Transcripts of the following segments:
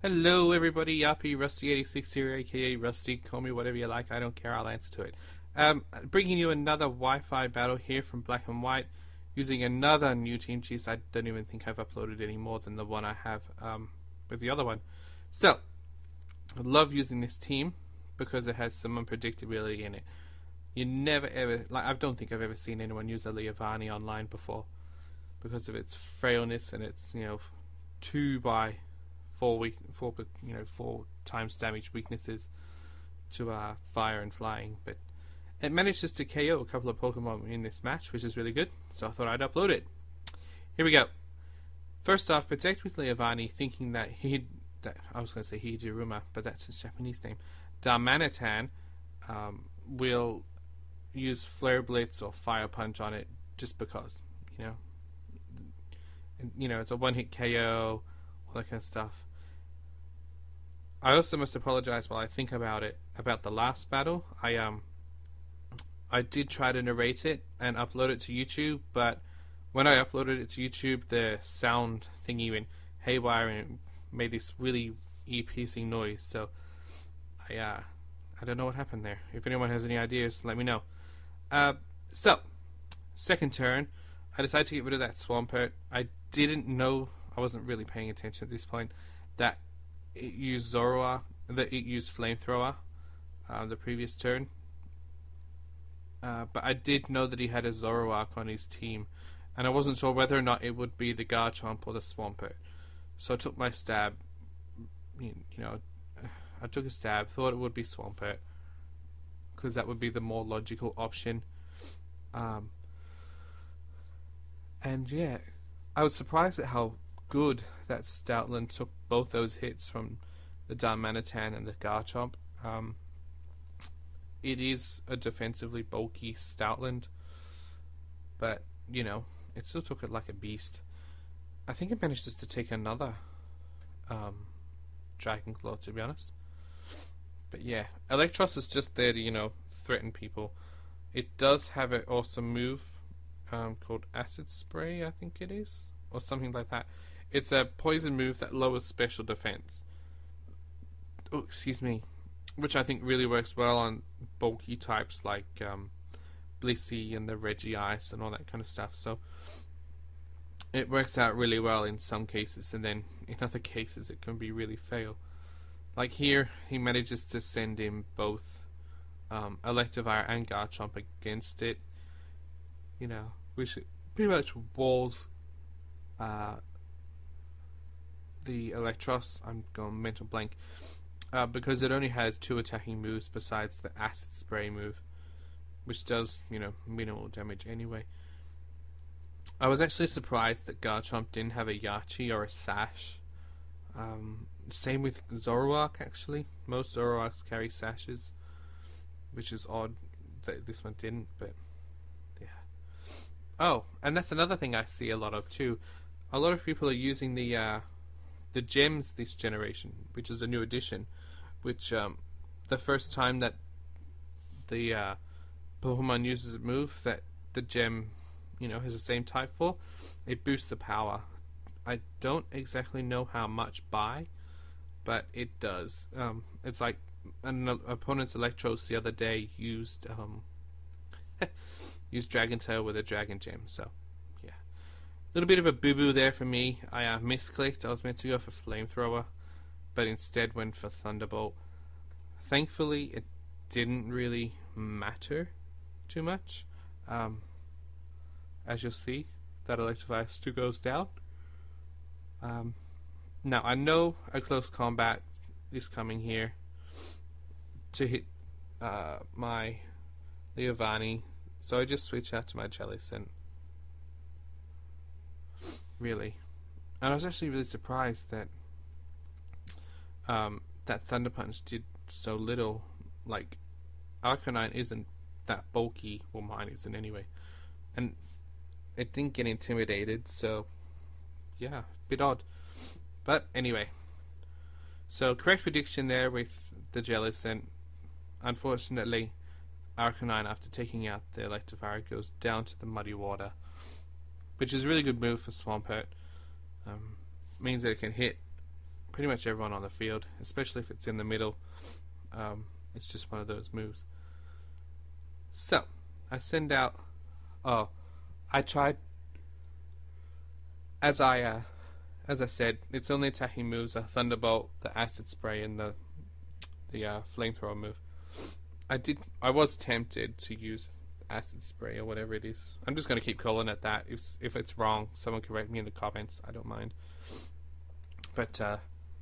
Hello everybody, Yappy Rusty86 here, aka Rusty. Call me whatever you like, I don't care, I'll answer to it. Bringing you another Wi-Fi battle here from Black and White, using another new team. Geez, I don't even think I've uploaded any more than the one I have with the other one. So, I love using this team because it has some unpredictability in it. You never ever, I don't think I've ever seen anyone use a Leovani online before because of its frailness and its, 2 by 4 times damage weaknesses to fire and flying, but it manages to KO a couple of Pokemon in this match, which is really good, so I thought I'd upload it. Here we go. First off, Protect with Leovani, thinking that I was going to say Hijiruma, but that's his Japanese name. Darmanitan will use Flare Blitz or Fire Punch on it just because, it's a one-hit KO, all that kind of stuff. I also must apologize while I think about it, about the last battle. I did try to narrate it and upload it to YouTube, but when I uploaded it to YouTube, the sound thingy went haywire and it made this really ear-piercing noise. So I don't know what happened there. If anyone has any ideas, let me know. So, second turn, I decided to get rid of that Swampert. I didn't know, I wasn't really paying attention at this point, that it used Zoroark, that it used Flamethrower the previous turn. But I did know that he had a Zoroark on his team, and I wasn't sure whether or not it would be the Garchomp or the Swampert. So I took my stab. I took a stab, thought it would be Swampert, because that would be the more logical option. And yeah, I was surprised at how good that Stoutland took both those hits from the Darmanitan and the Garchomp. It is a defensively bulky Stoutland, but it still took it like a beast. I think it managed just to take another Dragon Claw, to be honest. But yeah, Electros is just there to threaten people. It does have an awesome move called Acid Spray, I think it is, or something like that. It's a poison move that lowers special defense. Oh, excuse me. Which I think really works well on bulky types like Blissey and the Regice and all that kind of stuff. So it works out really well in some cases, and then in other cases it can be really fail. Like here, he manages to send in both Electivire and Garchomp against it. Which pretty much walls the Electros. I'm going mental blank. Because it only has 2 attacking moves besides the Acid Spray move, which does, minimal damage anyway. I was actually surprised that Garchomp didn't have a Yachi or a Sash. Same with Zoroark, actually. Most Zoroarks carry Sashes, which is odd that this one didn't, but yeah. Oh, and that's another thing I see a lot of too. A lot of people are using the gems this generation, which is a new addition, which the first time that the Pokemon uses a move that the gem has the same type for, it boosts the power. I don't exactly know how much by, but it does. It's like an opponent's Electros the other day used used Dragon Tail with a Dragon Gem, so yeah. Little bit of a boo-boo there for me. I misclicked. I was meant to go for Flamethrower, but instead went for Thunderbolt. Thankfully, it didn't really matter too much. As you'll see, that Electivire still goes down. Now, I know a close combat is coming here to hit my Leovani, so I just switch out to my Jellicent. Really. And I was actually really surprised that that Thunder Punch did so little. Like, Arcanine isn't that bulky, well, mine isn't anyway, and it didn't get intimidated, so yeah, bit odd. But anyway, so correct prediction there with the Jellicent. Unfortunately, Arcanine, after taking out the Electivire, goes down to the Muddy Water, which is a really good move for Swampert. Means that it can hit pretty much everyone on the field, especially if it's in the middle. It's just one of those moves. So, I send out... Oh, I tried... As I said, its only attacking moves are Thunderbolt, the Acid Spray, and the Flamethrower move. I was tempted to use Acid Spray or whatever it is. I'm just going to keep calling it that. If it's wrong, someone correct me in the comments. I don't mind. But,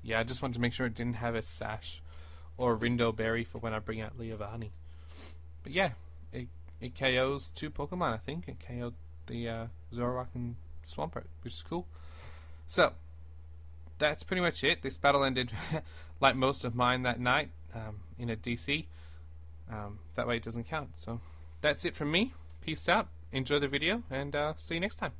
yeah, I just wanted to make sure it didn't have a Sash or a Rindo Berry for when I bring out Leavanny. But yeah, it KOs 2 Pokemon, I think. It KO'd the Zoroark and Swampert, which is cool. So, that's pretty much it. This battle ended like most of mine that night, in a DC. That way it doesn't count. So, that's it from me. Peace out. Enjoy the video, and see you next time.